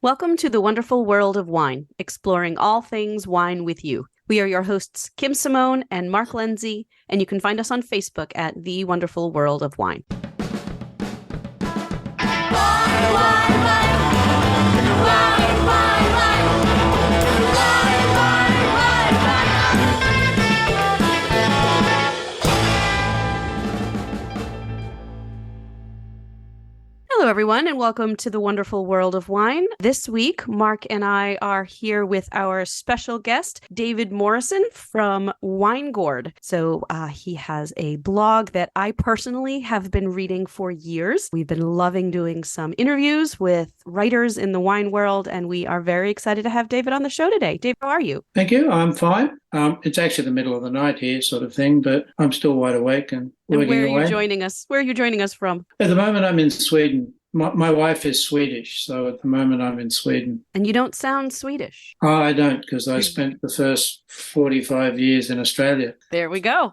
Welcome to the wonderful world of wine, exploring all things wine with you. We are your hosts, Kim Simone and Mark Lindsay, and you can find us on Facebook at The Wonderful World of Wine. Hello, everyone, and welcome to the wonderful world of wine. This week, Mark and I are here with our special guest, David Morrison from Wine Gourd. So he has a blog that I personally have been reading for years. We've been loving doing some interviews with writers in the wine world, and we are very excited to have David on the show today. David, how are you? Thank you. I'm fine. It's actually the middle of the night here sort of thing, but I'm still wide awake and working away. And where are you joining us? Where are you joining us from? At the moment, I'm in Sweden. My wife is Swedish, so at the moment I'm in Sweden. And you don't sound Swedish. I don't, because I spent the first 45 years in Australia. There we go.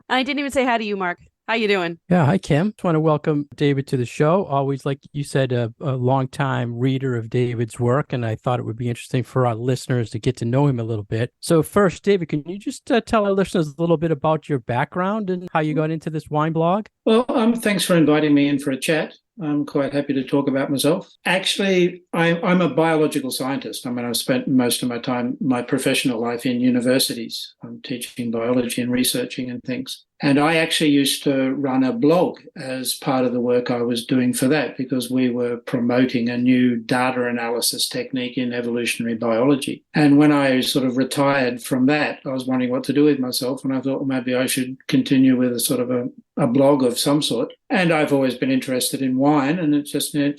I didn't even say hi to you, Mark. How you doing? Yeah, hi, Kim. Just want to welcome David to the show. Always, like you said, a longtime reader of David's work, and I thought it would be interesting for our listeners to get to know him a little bit. So first, David, can you just tell our listeners a little bit about your background and how you got into this wine blog? Well, thanks for inviting me in for a chat. I'm quite happy to talk about myself. Actually, I'm a biological scientist. I've spent most of my professional life in universities. I'm teaching biology and researching and things. And I actually used to run a blog as part of the work I was doing for that, because we were promoting a new data analysis technique in evolutionary biology. And when I sort of retired from that, I was wondering what to do with myself. And I thought, well, maybe I should continue with a blog of some sort. And I've always been interested in wine. And it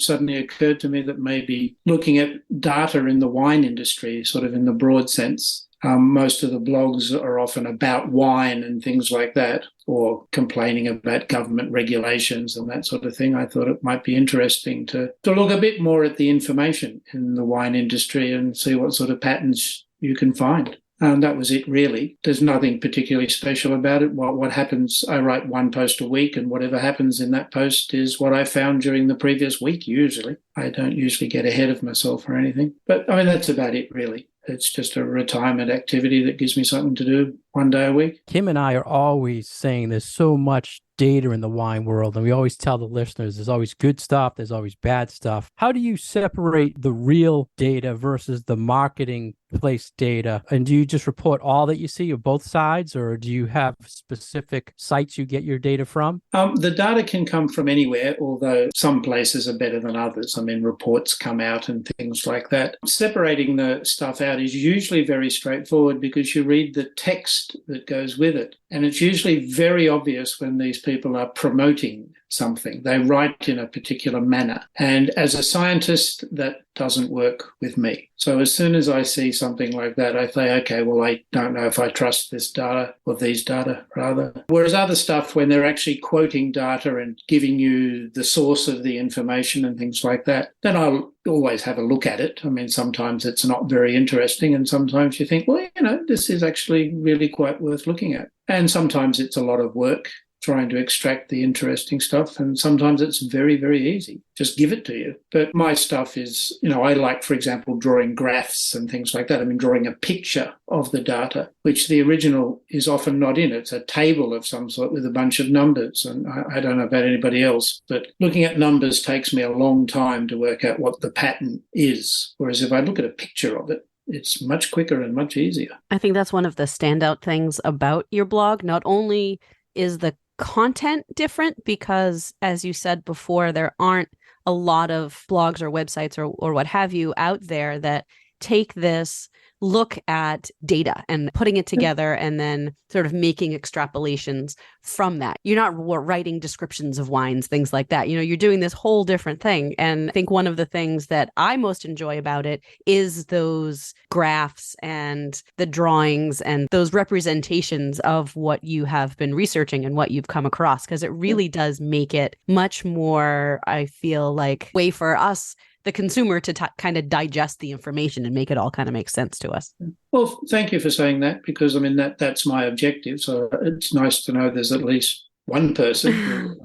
suddenly occurred to me that maybe looking at data in the wine industry, sort of in the broad sense, most of the blogs are often about wine and things like that, or complaining about government regulations and that sort of thing. I thought it might be interesting to look a bit more at the information in the wine industry and see what sort of patterns you can find. And that was it, really. There's nothing particularly special about it. What happens, I write one post a week, and whatever happens in that post is what I found during the previous week, usually. I don't usually get ahead of myself or anything. But, that's about it, really. It's just a retirement activity that gives me something to do one day a week. Kim and I are always saying there's so much data in the wine world, and we always tell the listeners there's always good stuff, there's always bad stuff. How do you separate the real data versus the marketing place data? And do you just report all that you see of both sides, or do you have specific sites you get your data from? The data can come from anywhere, although some places are better than others. Reports come out and things like that. Separating the stuff out is usually very straightforward, because you read the text that goes with it. And it's usually very obvious when these people are promoting something. They write in a particular manner. And as a scientist, that doesn't work with me. So as soon as I see something like that, I say, okay, well, I don't know if I trust this data, or these data, rather. Whereas other stuff, when they're actually quoting data and giving you the source of the information and things like that, then I'll always have a look at it. Sometimes it's not very interesting, and sometimes you think, well, this is actually really quite worth looking at. And sometimes it's a lot of work trying to extract the interesting stuff, and sometimes it's very, very easy. Just give it to you. But my stuff is, I like, for example, drawing graphs and things like that. Drawing a picture of the data, which the original is often not in. It's a table of some sort with a bunch of numbers. And I don't know about anybody else, but looking at numbers takes me a long time to work out what the pattern is. Whereas if I look at a picture of it, it's much quicker and much easier. I think that's one of the standout things about your blog. Not only is the content different, because as you said before, there aren't a lot of blogs or websites or what have you out there that take this look at data and putting it together and then sort of making extrapolations from that. You're not writing descriptions of wines, things like that. You're doing this whole different thing. And I think one of the things that I most enjoy about it is those graphs and the drawings and those representations of what you have been researching and what you've come across, because it really does make it much more, I feel like, way for us, the consumer, to kind of digest the information and make it all kind of make sense to us. Well, thank you for saying that, because that's my objective. So it's nice to know there's at least one person who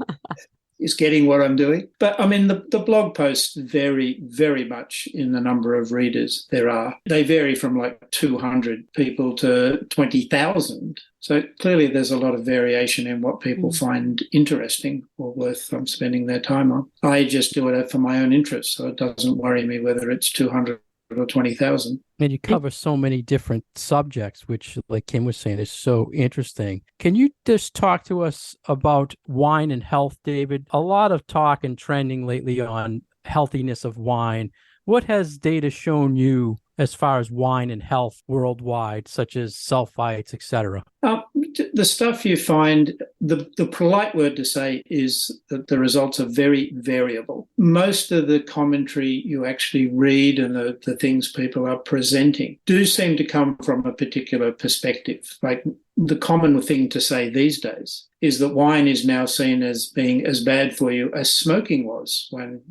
is getting what I'm doing. But I mean, the blog posts vary very much in the number of readers there are. They vary from like 200 people to 20,000. So clearly there's a lot of variation in what people find interesting or worth spending their time on. I just do it for my own interest, so it doesn't worry me whether it's 200 or 20,000. And you cover so many different subjects, which, like Kim was saying, is so interesting. Can you just talk to us about wine and health, David? A lot of talk and trending lately on healthiness of wine. What has data shown you as far as wine and health worldwide, such as sulfites, etc.? The stuff you find, the polite word to say is that the results are very variable. Most of the commentary you actually read and the things people are presenting do seem to come from a particular perspective. Like the common thing to say these days is that wine is now seen as being as bad for you as smoking was when,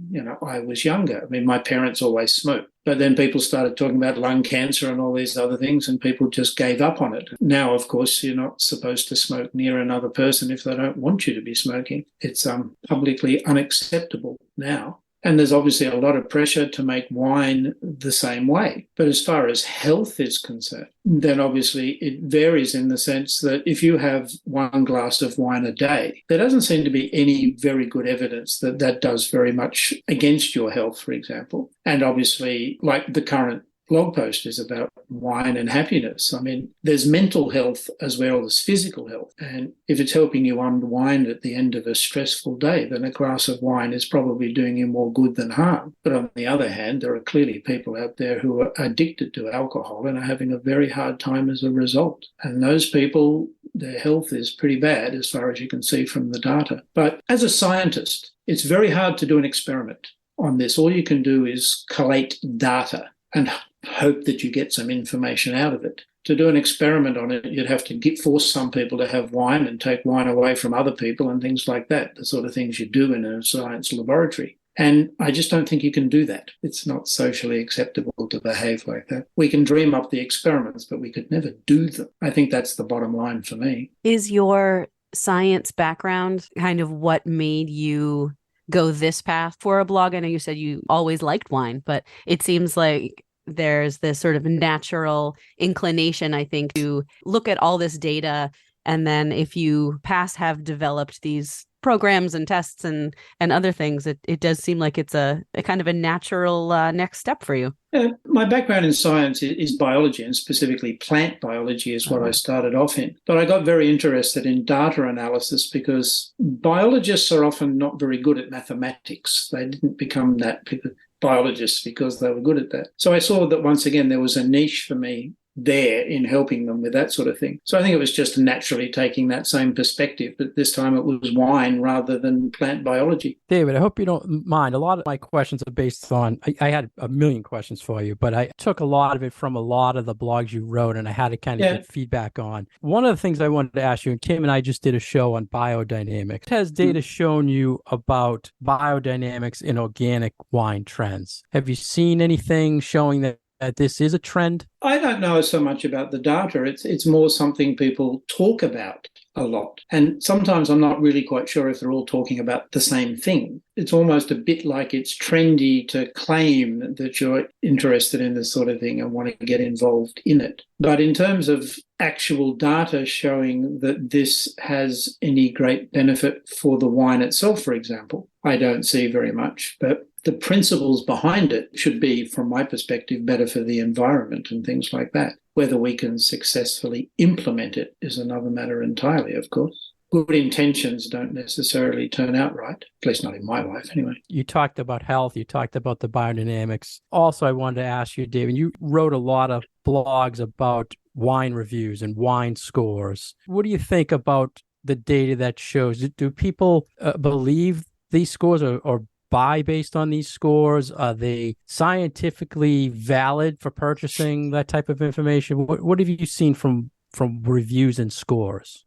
I was younger. I mean, my parents always smoked. But then people started talking about lung cancer and all these other things, and people just gave up on it. Now, of course, you're not supposed to smoke near another person if they don't want you to be smoking. It's publicly unacceptable now. And there's obviously a lot of pressure to make wine the same way. But as far as health is concerned, then obviously it varies in the sense that if you have one glass of wine a day, there doesn't seem to be any very good evidence that that does very much against your health, for example. And obviously, like the current blog post is about wine and happiness. I mean, there's mental health as well as physical health. And if it's helping you unwind at the end of a stressful day, then a glass of wine is probably doing you more good than harm. But on the other hand, there are clearly people out there who are addicted to alcohol and are having a very hard time as a result. And those people, their health is pretty bad as far as you can see from the data. But as a scientist, it's very hard to do an experiment on this. All you can do is collate data and hope that you get some information out of it. To do an experiment on it, you'd have to force some people to have wine and take wine away from other people and things like that, the sort of things you do in a science laboratory. And I just don't think you can do that. It's not socially acceptable to behave like that. We can dream up the experiments, but we could never do them. I think that's the bottom line for me. Is your science background kind of what made you go this path for a blog? I know you said you always liked wine, but it seems like there's this sort of natural inclination, I think, to look at all this data. And then if you have developed these programs and tests and other things, it does seem like it's a kind of a natural next step for you. My background in science is biology, and specifically plant biology is what I started off in. But I got very interested in data analysis because biologists are often not very good at mathematics. They didn't become biologists because they were good at that. So I saw that once again there was a niche for me there in helping them with that sort of thing. So I think it was just naturally taking that same perspective, but this time it was wine rather than plant biology. David, I hope you don't mind. A lot of my questions are based on, I had a million questions for you, but I took a lot of it from a lot of the blogs you wrote, and I had to kind of get feedback on. One of the things I wanted to ask you, and Kim and I just did a show on biodynamics. Has data shown you about biodynamics in organic wine trends? Have you seen anything showing that this is a trend? I don't know so much about the data. It's more something people talk about a lot. And sometimes I'm not really quite sure if they're all talking about the same thing. It's almost a bit like it's trendy to claim that you're interested in this sort of thing and want to get involved in it. But in terms of actual data showing that this has any great benefit for the wine itself, for example, I don't see very much. But the principles behind it should be, from my perspective, better for the environment and things like that. Whether we can successfully implement it is another matter entirely, of course. Good intentions don't necessarily turn out right, at least not in my life anyway. You talked about health, you talked about the biodynamics. Also, I wanted to ask you, David, you wrote a lot of blogs about wine reviews and wine scores. What do you think about the data that shows? Do people believe these scores or buy based on these scores? Are they scientifically valid for purchasing that type of information? What have you seen from reviews and scores?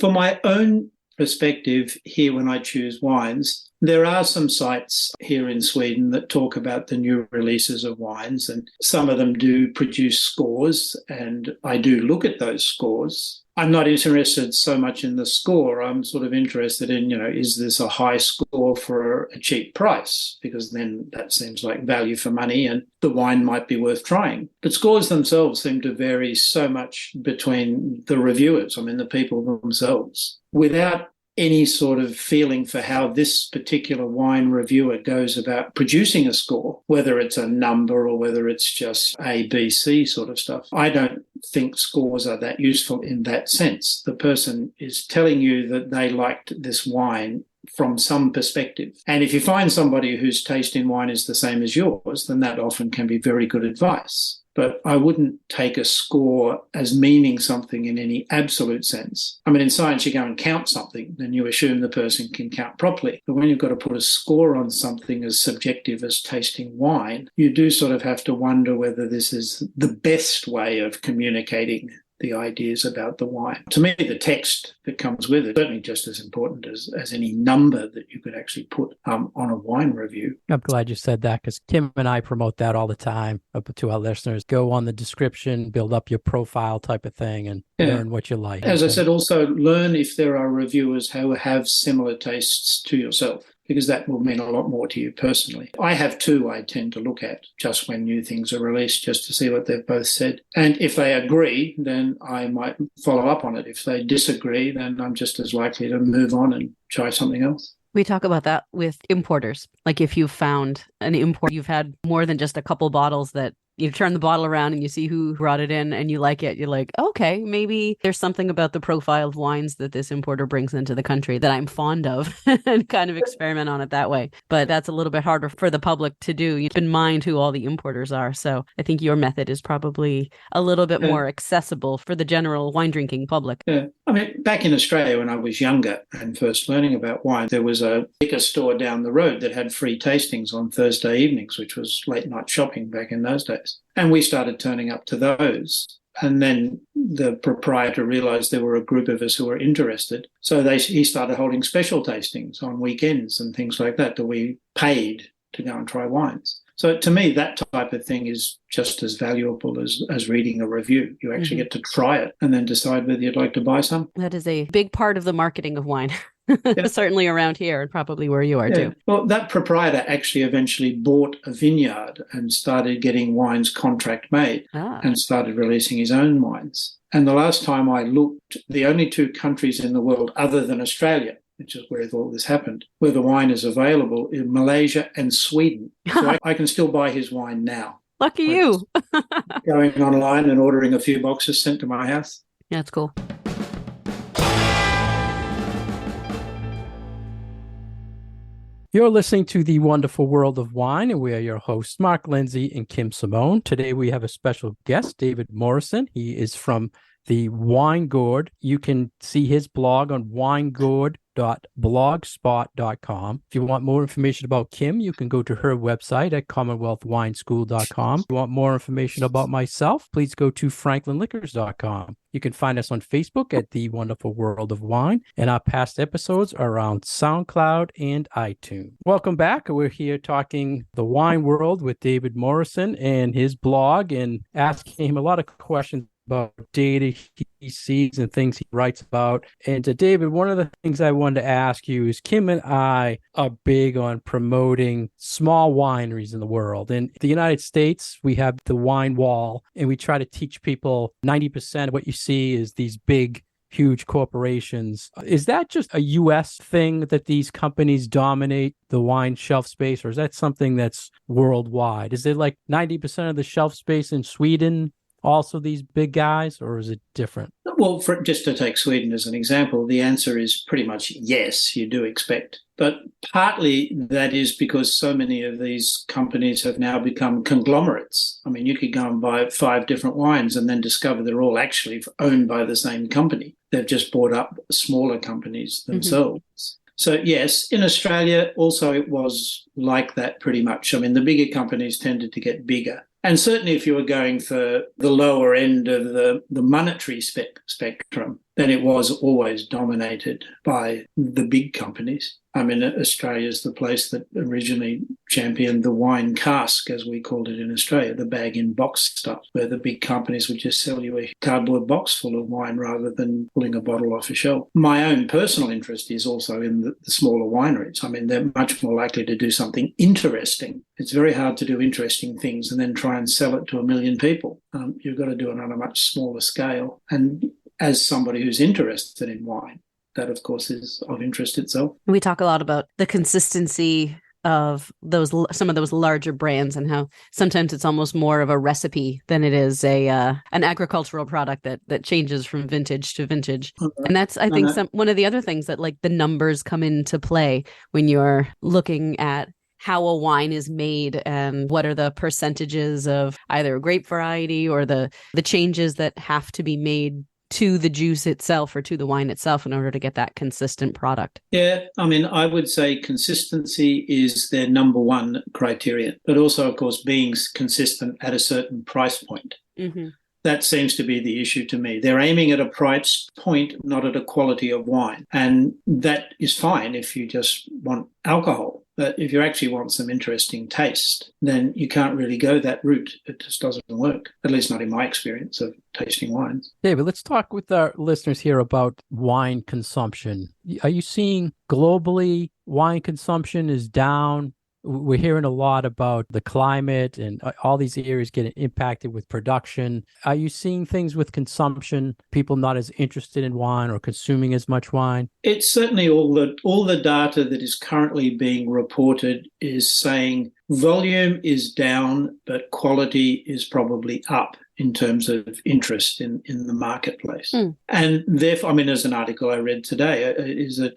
For my own perspective here, when I choose wines, There are some sites here in Sweden that talk about the new releases of wines, and some of them do produce scores, and I do look at those scores. I'm not interested so much in the score. I'm sort of interested in, is this a high score for a cheap price? Because then that seems like value for money and the wine might be worth trying. But scores themselves seem to vary so much between the reviewers, the people themselves, without any sort of feeling for how this particular wine reviewer goes about producing a score, whether it's a number or whether it's just A, B, C sort of stuff. I don't think scores are that useful in that sense. The person is telling you that they liked this wine from some perspective. And if you find somebody whose taste in wine is the same as yours, then that often can be very good advice. But I wouldn't take a score as meaning something in any absolute sense. In science, you go and count something, then you assume the person can count properly. But when you've got to put a score on something as subjective as tasting wine, you do sort of have to wonder whether this is the best way of communicating the ideas about the wine. To me, the text that comes with it is certainly just as important as any number that you could actually put on a wine review. I'm glad you said that, because Kim and I promote that all the time up to our listeners. Go on the description, build up your profile type of thing, and learn what you like. As I said, also learn if there are reviewers who have similar tastes to yourself, because that will mean a lot more to you personally. I have two I tend to look at just when new things are released, just to see what they've both said. And if they agree, then I might follow up on it. If they disagree, then I'm just as likely to move on and try something else. We talk about that with importers. Like if you've found an import, you've had more than just a couple bottles that you turn the bottle around and you see who brought it in and you like it. You're like, okay, maybe there's something about the profile of wines that this importer brings into the country that I'm fond of and kind of experiment on it that way. But that's a little bit harder for the public to do. You keep in mind who all the importers are. So I think your method is probably a little bit more accessible for the general wine drinking public. Yeah. Back in Australia when I was younger and first learning about wine, there was a liquor store down the road that had free tastings on Thursday evenings, which was late night shopping back in those days. And we started turning up to those. And then the proprietor realised there were a group of us who were interested. So he started holding special tastings on weekends and things like that we paid to go and try wines. So to me, that type of thing is just as valuable as reading a review. You actually get to try it and then decide whether you'd like to buy some. That is a big part of the marketing of wine. Certainly around here and probably where you are too. Well, that proprietor actually eventually bought a vineyard and started getting wines contract made and started releasing his own wines. And the last time I looked, the only two countries in the world other than Australia, which is where all this happened, where the wine is available, in Malaysia and Sweden. So I can still buy his wine now. Lucky you. Going online and ordering a few boxes sent to my house. Yeah, that's cool. You're listening to The Wonderful World of Wine, and we are your hosts, Mark Lindsay and Kim Simone. Today we have a special guest, David Morrison. He is from the Wine Gourd. You can see his blog on winegourd.blogspot.com. If you want more information about Kim, you can go to her website at commonwealthwineschool.com. If you want more information about myself, please go to franklinliquors.com. You can find us on Facebook at The Wonderful World of Wine, and our past episodes are around SoundCloud and iTunes. Welcome back. We're here talking the wine world with David Morrison and his blog, and asking him a lot of questions about data he sees and things he writes about. And David, one of the things I wanted to ask you is Kim and I are big on promoting small wineries in the world. In the United States, we have the wine wall, and we try to teach people 90% of what you see is these big, huge corporations. Is that just a U.S. thing that these companies dominate the wine shelf space, or is that something that's worldwide? Is it like 90% of the shelf space in Sweden also these big guys, or is it different? Well, just to take Sweden as an example, the answer is pretty much yes, you do expect. But partly that is because so many of these companies have now become conglomerates. You could go and buy 5 different wines and then discover they're all actually owned by the same company. They've just bought up smaller companies themselves. Mm-hmm. So yes, in Australia also it was like that pretty much. The bigger companies tended to get bigger. And certainly if you were going for the lower end of the monetary spectrum, then it was always dominated by the big companies. I mean, Australia's the place that originally championed the wine cask, as we called it in Australia, the bag-in-box stuff, where the big companies would just sell you a cardboard box full of wine rather than pulling a bottle off a shelf. My own personal interest is also in the smaller wineries. I mean, they're much more likely to do something interesting. It's very hard to do interesting things and then try and sell it to 1 million people. You've got to do it on a much smaller scale. And as somebody who's interested in wine, that, of course, is of interest itself. We talk a lot about the consistency of some of those larger brands and how sometimes it's almost more of a recipe than it is an agricultural product that changes from vintage to vintage. Okay. And that's, I think, one of the other things that, like, the numbers come into play when you're looking at how a wine is made and what are the percentages of either a grape variety or the changes that have to be made to the juice itself or to the wine itself in order to get that consistent product. Yeah, I mean, I would say consistency is their number one criterion, but also, of course, being consistent at a certain price point. Mm-hmm. That seems to be the issue to me. They're aiming at a price point, not at a quality of wine. And that is fine if you just want alcohol. But if you actually want some interesting taste, then you can't really go that route. It just doesn't work, at least not in my experience of tasting wines. David, let's talk with our listeners here about wine consumption. Are you seeing globally wine consumption is down? We're hearing a lot about the climate and all these areas getting impacted with production. Are you seeing things with consumption, people not as interested in wine or consuming as much wine? It's certainly all the data that is currently being reported is saying volume is down, but quality is probably up in terms of interest in the marketplace. And therefore, I mean, there's an article I read today, is that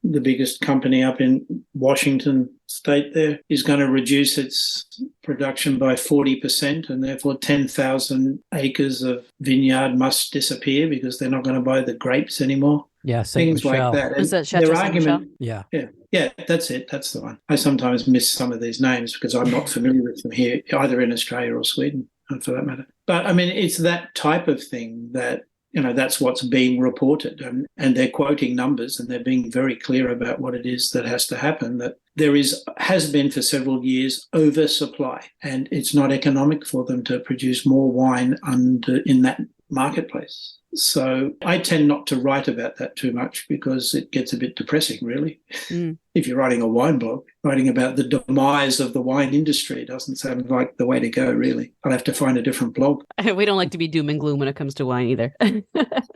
the biggest company up in Washington state there is going to reduce its production by 40%, and therefore 10,000 acres of vineyard must disappear because they're not going to buy the grapes anymore. Yeah, things like that. Is that Chateau Saint Michel? Yeah, that's it. That's the one. I sometimes miss some of these names because I'm not familiar with them here, either in Australia or Sweden, for that matter. But I mean, it's that type of thing that, you know, that's what's being reported, and they're quoting numbers and they're being very clear about what it is that has to happen, that there has been for several years oversupply, and it's not economic for them to produce more wine in that marketplace. So I tend not to write about that too much because it gets a bit depressing, really. If you're writing a wine blog, writing about the demise of the wine industry doesn't sound like the way to go, really. I'll have to find a different blog. We don't like to be doom and gloom when it comes to wine either.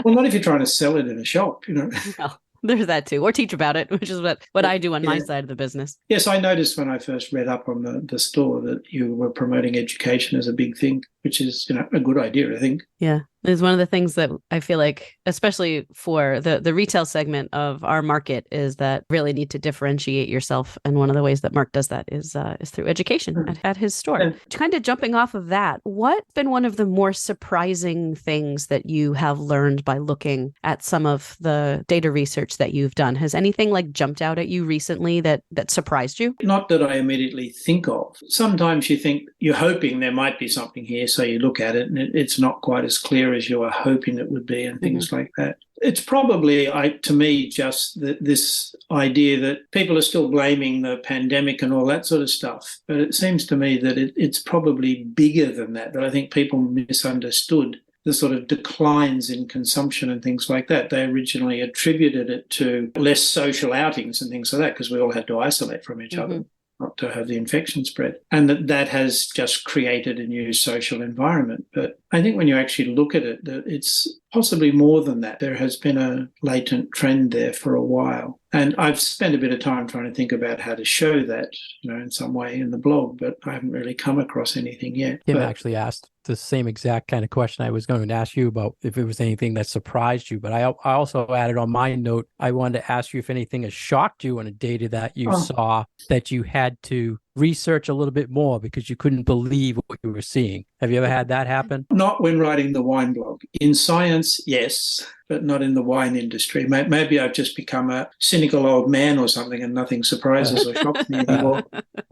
Well, not if you're trying to sell it in a shop, you know. Well, there's that too. Or teach about it, which is what I do on my side of the business. Yes, I noticed when I first read up on the store that you were promoting education as a big thing, which is, you know, a good idea, I think. Yeah. It's one of the things that I feel like, especially for the retail segment of our market, is that really need to differentiate yourself. And one of the ways that Mark does that is through education at his store. Yeah. Kind of jumping off of that, what's been one of the more surprising things that you have learned by looking at some of the data research that you've done? Has anything like jumped out at you recently that surprised you? Not that I immediately think of. Sometimes you think you're hoping there might be something here, so you look at it and it's not quite as clear as you were hoping it would be, and things like that. It's probably, to me, just this idea that people are still blaming the pandemic and all that sort of stuff. But it seems to me that it's probably bigger than that I think people misunderstood the sort of declines in consumption and things like that. They originally attributed it to less social outings and things like that because we all had to isolate from each other, not to have the infection spread. And that has just created a new social environment. But I think when you actually look at it, it's possibly more than that. There has been a latent trend there for a while. And I've spent a bit of time trying to think about how to show that, you know, in some way in the blog, but I haven't really come across anything yet. Kim actually asked the same exact kind of question I was going to ask you about if it was anything that surprised you. But I also added on my note, I wanted to ask you if anything has shocked you in the data that you saw that you had to research a little bit more because you couldn't believe what you were seeing. Have you ever had that happen? Not when writing the wine blog. In science, yes, but not in the wine industry. Maybe I've just become a cynical old man or something and nothing surprises or shocks me anymore.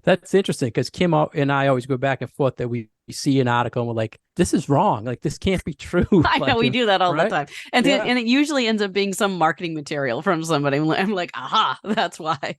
That's interesting because Kim and I always go back and forth that we see an article and we're like, this is wrong. Like, this can't be true. I know we do that all the right? time. And it usually ends up being some marketing material from somebody. I'm like, aha, that's why.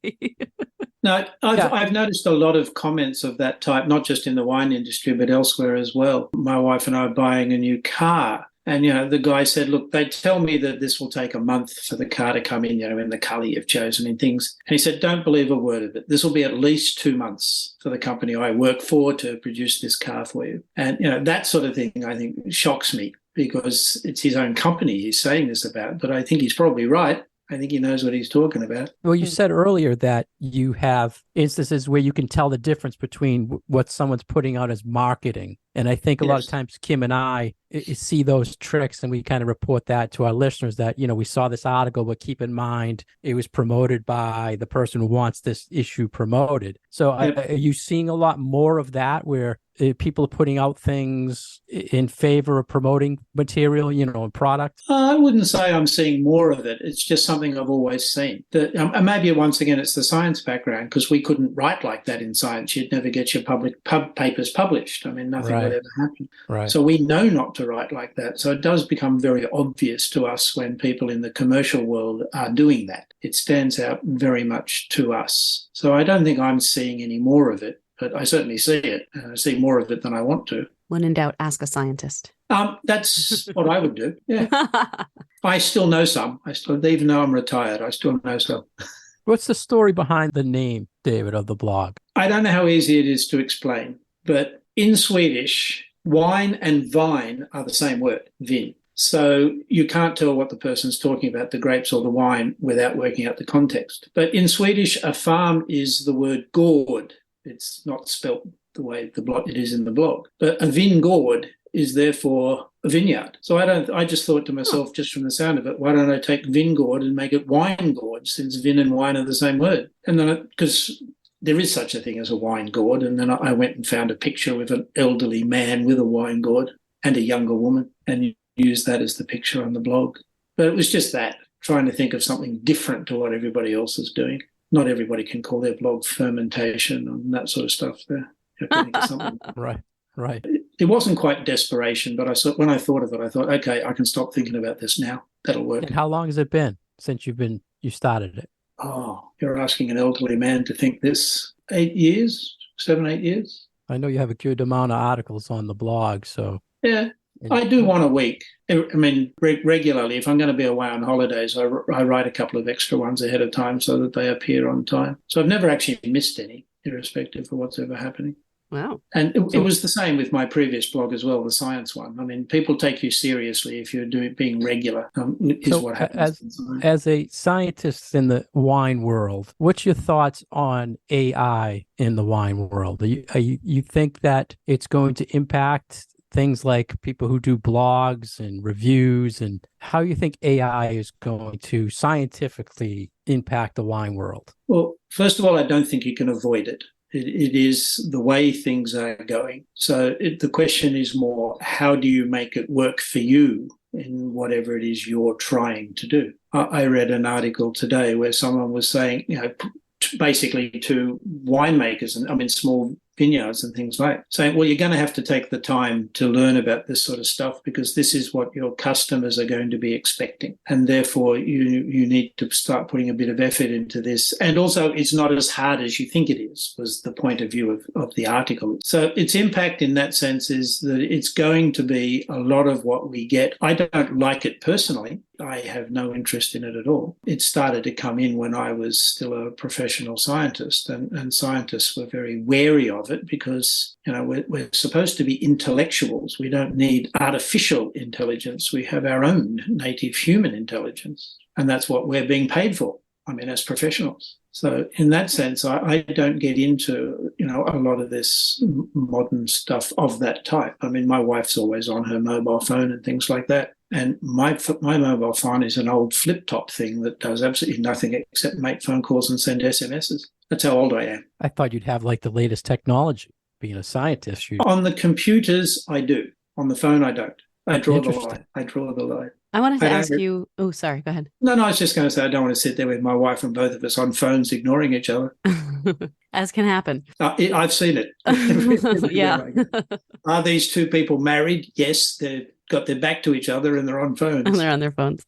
No, I've noticed a lot of comments of that type, not just in the wine industry, but elsewhere as well. My wife and I are buying a new car. And, the guy said, look, they tell me that this will take a month for the car to come in, in the colour you've chosen and things. And he said, don't believe a word of it. This will be at least 2 months for the company I work for to produce this car for you. And, that sort of thing, I think, shocks me because it's his own company he's saying this about. But I think he's probably right. I think he knows what he's talking about. Well, you said earlier that you have instances where you can tell the difference between what someone's putting out as marketing. And I think a lot of times Kim and I see those tricks and we kind of report that to our listeners that, we saw this article, but keep in mind it was promoted by the person who wants this issue promoted. So are you seeing a lot more of that where people are putting out things in favor of promoting material, and product? I wouldn't say I'm seeing more of it. It's just something I've always seen. And maybe once again, it's the science background because we couldn't write like that in science. You'd never get your papers published. I mean, nothing would ever happen. Right. So we know not to write like that. So it does become very obvious to us when people in the commercial world are doing that. It stands out very much to us. So I don't think I'm seeing any more of it. But I certainly see it. I see more of it than I want to. When in doubt, ask a scientist. That's what I would do. Yeah. I still know some. Even though I'm retired, I still know some. What's the story behind the name, David, of the blog? I don't know how easy it is to explain, but in Swedish, wine and vine are the same word, vin. So you can't tell what the person's talking about, the grapes or the wine, without working out the context. But in Swedish, a farm is the word gård. It's not spelt the way it is in the blog. But a Wine Gourd is therefore a vineyard. So I just thought to myself, just from the sound of it, why don't I take Wine Gourd and make it Wine Gourd, since vin and wine are the same word? And then, because there is such a thing as a wine gourd, and then I went and found a picture with an elderly man with a wine gourd and a younger woman, and used that as the picture on the blog. But it was just that, trying to think of something different to what everybody else is doing. Not everybody can call their blog fermentation and that sort of stuff there. You have to think of something. Right. It wasn't quite desperation, but when I thought of it, I thought, okay, I can stop thinking about this now. That'll work. And how long has it been since you started it? Oh, you're asking an elderly man to think this. 8 years, 7, 8 years. I know you have a good amount of articles on the blog, so. Yeah. I do one a week. I mean, regularly. If I'm going to be away on holidays, I write a couple of extra ones ahead of time so that they appear on time. So I've never actually missed any, irrespective of what's ever happening. Wow. And it was the same with my previous blog as well, the science one. I mean, people take you seriously if you're being regular, is what happens. As a scientist in the wine world, what's your thoughts on AI in the wine world? You think that it's going to impact things like people who do blogs and reviews, and how you think AI is going to scientifically impact the wine world? Well, first of all, I don't think you can avoid it. It is the way things are going. So the question is more, how do you make it work for you in whatever it is you're trying to do? I read an article today where someone was saying, basically to winemakers, and small vineyards and things like, saying, well, you're going to have to take the time to learn about this sort of stuff because this is what your customers are going to be expecting. And therefore, you need to start putting a bit of effort into this. And also, it's not as hard as you think it is, was the point of view of the article. So its impact in that sense is that it's going to be a lot of what we get. I don't like it personally. I have no interest in it at all. It started to come in when I was still a professional scientist, and scientists were very wary of it because, we're supposed to be intellectuals. We don't need artificial intelligence. We have our own native human intelligence, and that's what we're being paid for, as professionals. So in that sense, I don't get into, a lot of this modern stuff of that type. My wife's always on her mobile phone and things like that. And my mobile phone is an old flip-top thing that does absolutely nothing except make phone calls and send SMSs. That's how old I am. I thought you'd have like the latest technology. Being a scientist, on the computers, I do. On the phone, I don't. I draw the line. I wanted to I ask don't. you. Oh, sorry. Go ahead. No, I was just going to say I don't want to sit there with my wife and both of us on phones ignoring each other. As can happen. I've seen it everywhere Yeah. I go. Are these two people married? Yes, they've got their back to each other and they're on And phones. they're on their phones.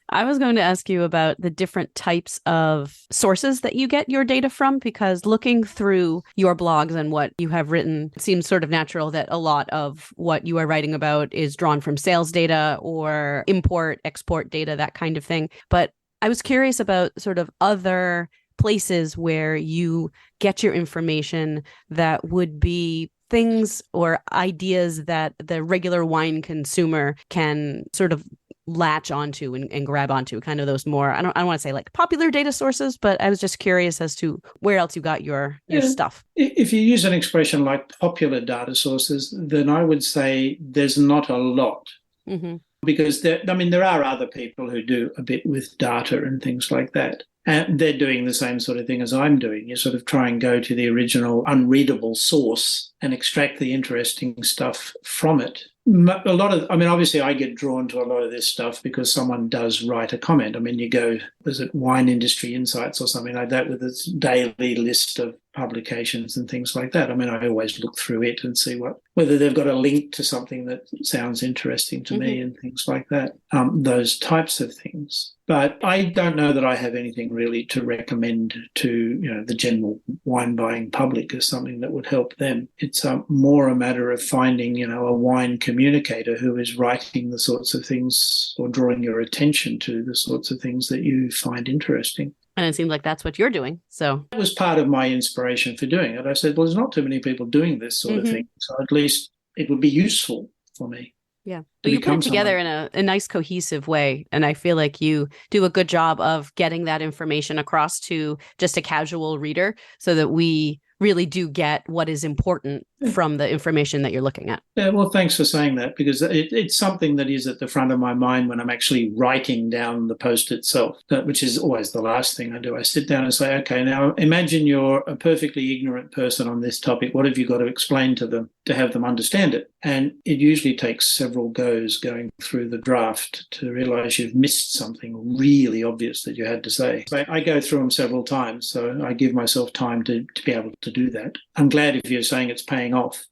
I was going to ask you about the different types of sources that you get your data from, because looking through your blogs and what you have written, it seems sort of natural that a lot of what you are writing about is drawn from sales data or import, export data, that kind of thing. But I was curious about sort of other places where you get your information that would be things or ideas that the regular wine consumer can sort of latch onto and grab onto, kind of those more, I don't want to say like popular data sources, but I was just curious as to where else you got your stuff. If you use an expression like popular data sources, then I would say there's not a lot. Mm-hmm. Because there are other people who do a bit with data and things like that. And they're doing the same sort of thing as I'm doing. You sort of try and go to the original unreadable source and extract the interesting stuff from it. Obviously I get drawn to a lot of this stuff because someone does write a comment. I mean, you go, was it Wine Industry Insights or something like that with its daily list of publications and things like that. I mean, I always look through it and see whether they've got a link to something that sounds interesting to me and things like that, those types of things. But I don't know that I have anything really to recommend to the general wine buying public as something that would help them. It's more a matter of finding a wine communicator who is writing the sorts of things or drawing your attention to the sorts of things that you find interesting. And it seems like that's what you're doing. So that was part of my inspiration for doing it. I said, well, there's not too many people doing this sort of thing. So at least it would be useful for me. Yeah. But you put it together in a nice cohesive way. And I feel like you do a good job of getting that information across to just a casual reader so that we really do get what is important from the information that you're looking at. Yeah, well, thanks for saying that, because it's something that is at the front of my mind when I'm actually writing down the post itself, which is always the last thing I do. I sit down and say, okay, now imagine you're a perfectly ignorant person on this topic. What have you got to explain to them to have them understand it? And it usually takes several goes going through the draft to realize you've missed something really obvious that you had to say. So I go through them several times, so I give myself time to be able to do that. I'm glad if you're saying it's paying off.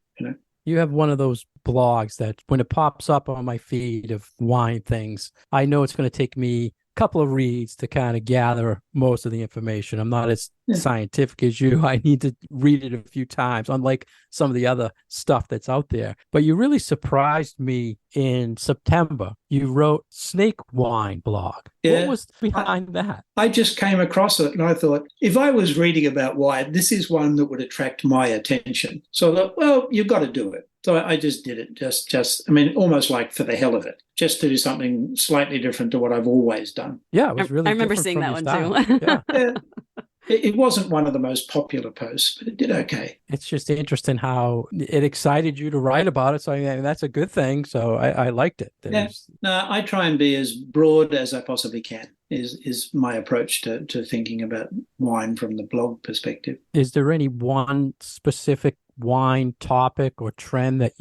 You have one of those blogs that when it pops up on my feed of wine things, I know it's going to take me a couple of reads to kind of gather most of the information. I'm not as scientific as you. I need to read it a few times, unlike some of the other stuff that's out there. But you really surprised me in September. You wrote Snake Wine blog. Yeah. What was behind that? I just came across it and I thought, if I was reading about wine, this is one that would attract my attention. So I thought, well, you've got to do it. So I just did it, almost like for the hell of it, just to do something slightly different to what I've always done. Yeah, it was really I remember seeing that one style. too. Yeah. It wasn't one of the most popular posts, but it did okay. It's just interesting how it excited you to write about it. So that's a good thing. So I liked it. No, I try and be as broad as I possibly can is my approach to thinking about wine from the blog perspective. Is there any one specific wine topic or trend that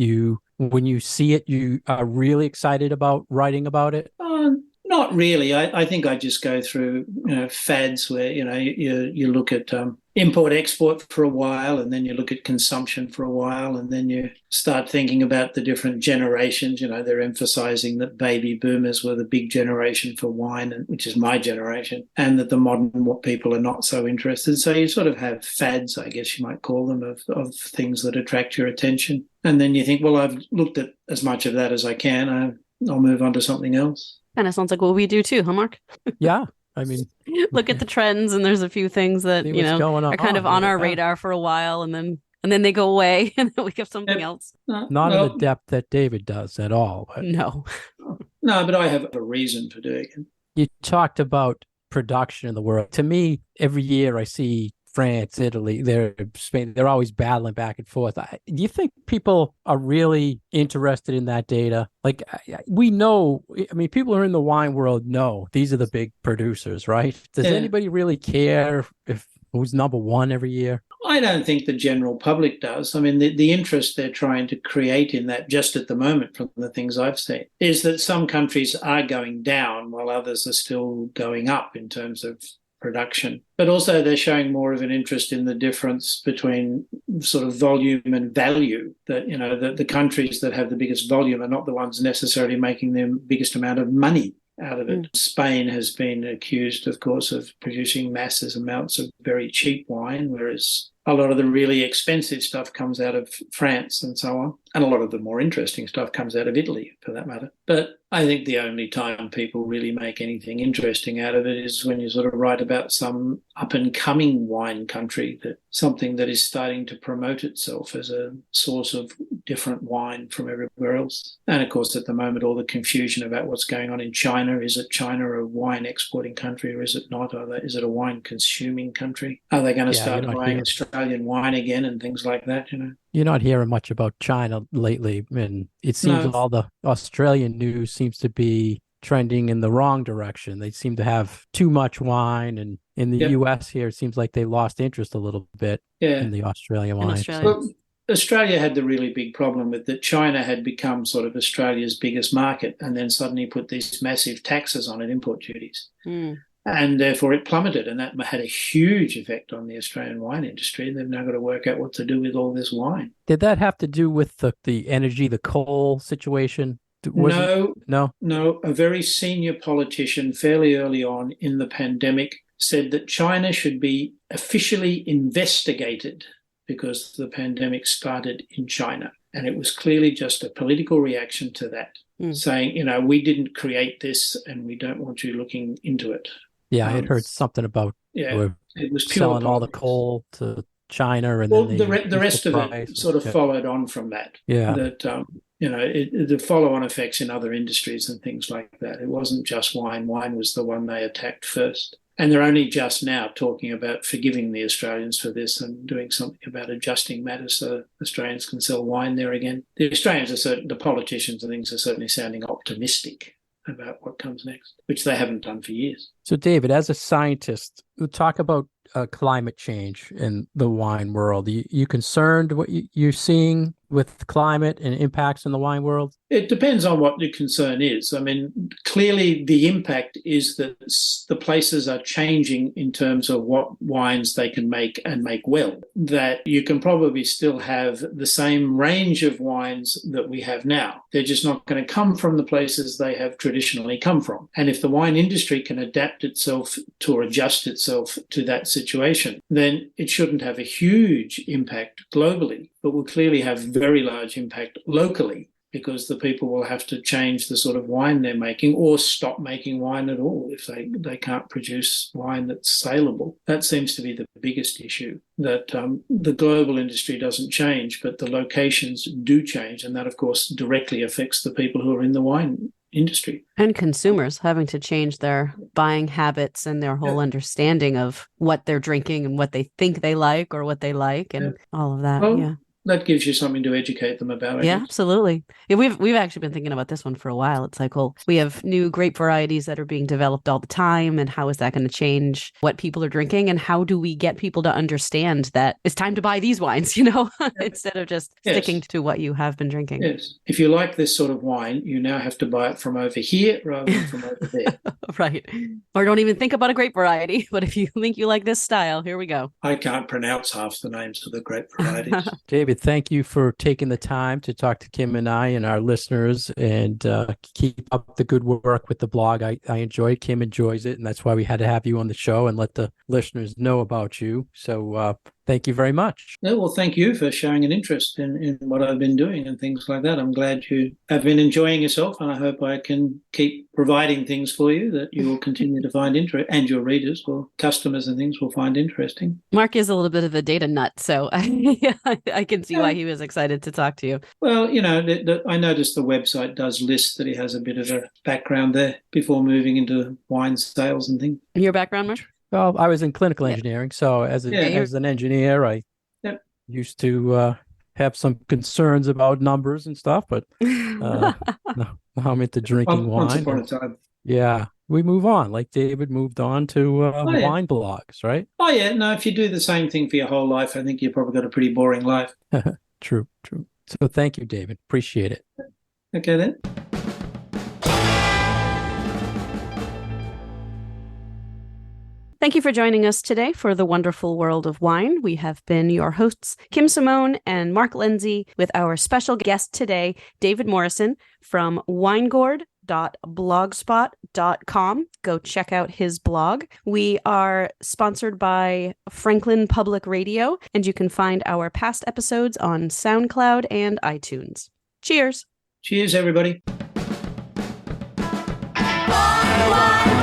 when you see it, you are really excited about writing about it? Not really. I think I just go through fads where you look at import export for a while, and then you look at consumption for a while, and then you start thinking about the different generations. They're emphasizing that baby boomers were the big generation for wine, which is my generation, and that the modern people are not so interested. So you sort of have fads, I guess you might call them, of things that attract your attention. And then you think, well, I've looked at as much of that as I can. I'll move on to something else. Kind of sounds like what we do too, huh, Mark? Yeah. I mean, look at the trends, and there's a few things that, are kind of on our radar for a while, and then they go away, and then we get something else. Not in the depth that David does at all. But... No, but I have a reason for doing it. You talked about production in the world. To me, every year I see France, Italy, Spain, they're always battling back and forth. Do you think people are really interested in that data? Like, we know, people who are in the wine world know these are the big producers, right? Does anybody really care if who's number one every year? I don't think the general public does. I mean, the interest they're trying to create in that, just at the moment, from the things I've seen, is that some countries are going down while others are still going up in terms of production. But also they're showing more of an interest in the difference between sort of volume and value, that, the countries that have the biggest volume are not the ones necessarily making the biggest amount of money out of it. Spain has been accused, of course, of producing massive amounts of very cheap wine, whereas a lot of the really expensive stuff comes out of France and so on. And a lot of the more interesting stuff comes out of Italy, for that matter. But I think the only time people really make anything interesting out of it is when you sort of write about some up-and-coming wine country, that something that is starting to promote itself as a source of different wine from everywhere else. And, of course, at the moment, all the confusion about what's going on in China. Is it China a wine exporting country, or is it not? Is it a wine consuming country? Are they going to start buying Australian wine again and things like that, You're not hearing much about China lately, and it seems all the Australian news seems to be trending in the wrong direction. They seem to have too much wine, and in the US here, it seems like they lost interest a little bit in the Australian wine. Well, Australia had the really big problem with that. China had become sort of Australia's biggest market, and then suddenly put these massive taxes on it, import duties. And therefore it plummeted, and that had a huge effect on the Australian wine industry. They've now got to work out what to do with all this wine. Did that have to do with the energy, the coal situation? No. A very senior politician fairly early on in the pandemic said that China should be officially investigated because the pandemic started in China. And it was clearly just a political reaction to that, saying, we didn't create this and we don't want you looking into it. Yeah, I had heard something about it was pure selling all the coal to China, and then the rest of it sort of followed on from that. Yeah, that the follow-on effects in other industries and things like that. It wasn't just wine. Wine was the one they attacked first, and they're only just now talking about forgiving the Australians for this and doing something about adjusting matters so Australians can sell wine there again. The Australians the politicians and things are certainly sounding optimistic about what comes next, which they haven't done for years. So, David, as a scientist, we talk about climate change in the wine world. You concerned what you're seeing with climate and impacts in the wine world? It depends on what the concern is. I mean, clearly the impact is that the places are changing in terms of what wines they can make and make well. That you can probably still have the same range of wines that we have now. They're just not going to come from the places they have traditionally come from. And if the wine industry can adapt itself to or adjust itself to that situation, then it shouldn't have a huge impact globally, but will clearly have very large impact locally, because the people will have to change the sort of wine they're making or stop making wine at all if they can't produce wine that's saleable. That seems to be the biggest issue, that the global industry doesn't change, but the locations do change. And that, of course, directly affects the people who are in the wine industry. And consumers having to change their buying habits and their whole understanding of what they're drinking and what they think they like or what they like and all of that. Well, that gives you something to educate them about. Yeah, absolutely. Yeah, we've actually been thinking about this one for a while. It's like, well, we have new grape varieties that are being developed all the time, and how is that going to change what people are drinking, and how do we get people to understand that it's time to buy these wines, instead of just sticking to what you have been drinking. Yes. If you like this sort of wine, you now have to buy it from over here rather than from over there. Right. Or don't even think about a grape variety, but if you think you like this style, here we go. I can't pronounce half the names of the grape varieties. David, thank you for taking the time to talk to Kim and I and our listeners, and keep up the good work with the blog. I enjoy it. Kim enjoys it, and that's why we had to have you on the show and let the listeners know about you. So thank you very much. Yeah, well, thank you for showing an interest in what I've been doing and things like that. I'm glad you have been enjoying yourself, and I hope I can keep providing things for you that you will continue to find interesting, and your readers or customers and things will find interesting. Mark is a little bit of a data nut, so I can see why he was excited to talk to you. Well, I noticed the website does list that he has a bit of a background there before moving into wine sales and things. Your background, Mark? Well, I was in clinical engineering, so as an engineer, I used to have some concerns about numbers and stuff, but now I'm into drinking wine. Once upon a time. Yeah. we move on, like David moved on to yeah. wine blogs, right? Oh, yeah. No, if you do the same thing for your whole life, I think you've probably got a pretty boring life. True, true. So thank you, David. Appreciate it. Okay, then. Thank you for joining us today for The Wonderful World of Wine. We have been your hosts, Kim Simone and Mark Lindsay, with our special guest today, David Morrison from winegourd.blogspot.com. Go check out his blog. We are sponsored by Franklin Public Radio, and you can find our past episodes on SoundCloud and iTunes. Cheers. Cheers, everybody. Wine, wine.